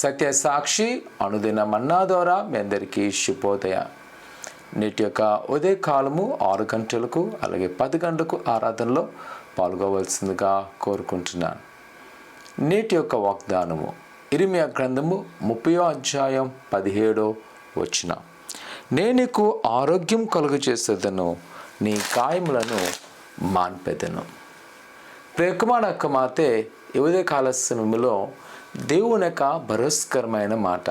సత్య సాక్షి అనుదిన మన్నా ద్వారా మీ అందరికీ శుభోదయ. నేటి యొక్క ఉదయకాలము 6 గంటలకు అలాగే 10 గంటలకు ఆరాధనలో పాల్గొవలసిందిగా కోరుకుంటున్నాను. నేటి యొక్క వాగ్దానము ఇర్మీయా గ్రంథము 30వ అధ్యాయం 17వ వచనం. నేను నీకు ఆరోగ్యం కలుగజేసేదను, నీ గాయములను మాన్పెదను. ప్రియకుమార కుమార్తె, ఈ ఉదయకాల సమయంలో దేవుని యొక్క భరోస్కరమైన మాట,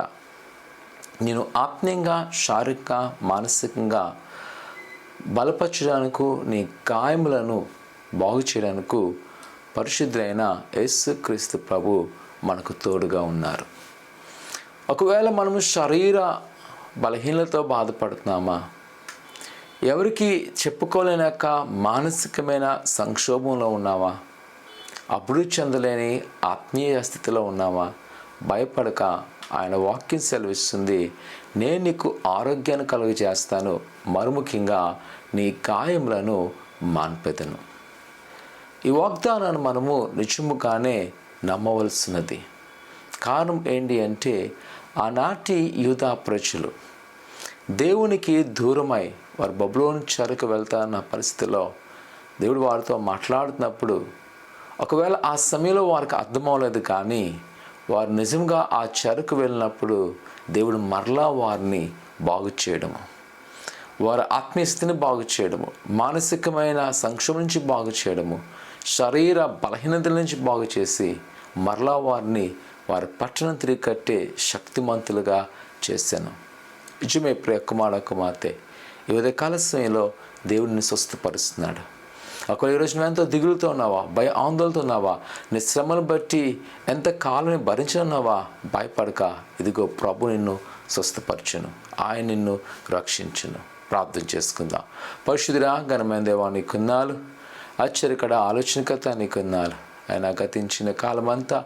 నేను ఆత్మీయంగా, శారీరకంగా, మానసికంగా బలపరచడానికి, నీ గాయములను బాగు చేయడానికి పరిశుద్ధులైన యేసుక్రీస్తు ప్రభు మనకు తోడుగా ఉన్నారు. ఒకవేళ మనము శరీర బలహీనతతో బాధపడుతున్నామా, ఎవరికి చెప్పుకోలేనాక మానసికమైన సంక్షోభంలో ఉన్నావా, అభివృద్ధి చెందలేని ఆత్మీయ స్థితిలో ఉన్నావా, భయపడక ఆయన వాక్యం సెలవిస్తుంది, నేను నీకు ఆరోగ్యాన్ని కలుగజేస్తాను, మరుముఖ్యంగా నీ గాయములను మాన్పెదను. ఈ వాగ్దానాన్ని మనము నిజముగానే నమ్మవలసినది. కారణం ఏంటి అంటే, ఆనాటి యూదా ప్రజలు దేవునికి దూరమై వారు బబులోను చెరకు వెళ్తారన్న పరిస్థితిలో దేవుడు వారితో మాట్లాడుతున్నప్పుడు ఒకవేళ ఆ సమయంలో వారికి అర్థమవలేదు, కానీ వారు నిజంగా ఆ చెరకు వెళ్ళినప్పుడు దేవుడు మరలా వారిని బాగు చేయడము, వారి ఆత్మీయస్థితిని బాగు చేయడము, మానసికమైన సంక్షోభం నుంచి బాగు చేయడము, శరీర బలహీనతల నుంచి బాగు చేసి మరలా వారిని వారి పట్టణం తిరిగి కట్టే శక్తిమంతులుగా చేశాను. నిజమే ప్రియ కుమార కుమార్తె, ఈ ఉదయకాల సమయంలో దేవుడిని స్వస్థపరుస్తున్నాడు. ఒకవేళ ఈరోజు నువ్వు ఎంతో దిగులుతో ఉన్నావా, భయ ఆందోళనతో ఉన్నావా, నీ శ్రమను బట్టి ఎంత కాలం భరించనున్నావా, భయపడక, ఇదిగో ప్రభు నిన్ను స్వస్థపరచును, ఆయన నిన్ను రక్షించును. ప్రార్థన చేసుకుందాం. పరిశుద్ధుడా, ఘనమైన దేవా, నీకున్నాలు, ఆశ్చర్యకర ఆలోచనకర్త నీకున్నాలు. ఆయన గతించిన కాలమంతా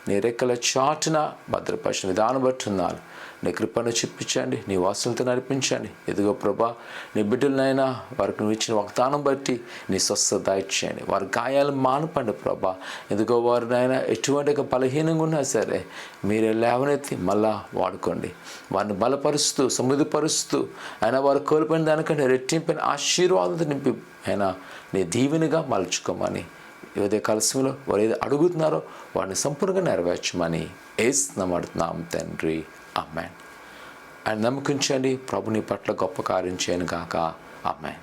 నీ రెక్కల చాటున భద్రపరిచిన విధానం బట్టి ఉన్నాను. నీ కృపను చూపించండి, నీ వాసనలతో నడిపించండి. ఎదుగో ప్రభా, నీ బిడ్డలనైనా వారికి నువ్వు ఇచ్చిన వాగ్దానం బట్టి నీ స్వస్థత ఇచ్చేయండి. వారి గాయాలు మానపండి ప్రభా. ఎదుగో వారినైనా ఎటువంటి బలహీనంగా ఉన్నా సరే మీరే లేవనెత్తి మళ్ళా వాడుకోండి. వారిని బలపరుస్తూ, సమృద్ధిపరుస్తూ, అయినా వారు కోల్పోయిన దానికంటే రెట్టింపైన ఆశీర్వాదంతో నింపి అయినా నీ దీవెనిగా మలుచుకోమని, ఏదే కాలస్యంలో వారు ఏదో అడుగుతున్నారో వారిని సంపూర్ణంగా నెరవేర్చమని యేసునామమున తండ్రి, ఆమేన్. ఆయన నమ్మకించండి. ప్రభుని పట్ల గొప్ప కార్యం చేయను గాక. ఆమేన్.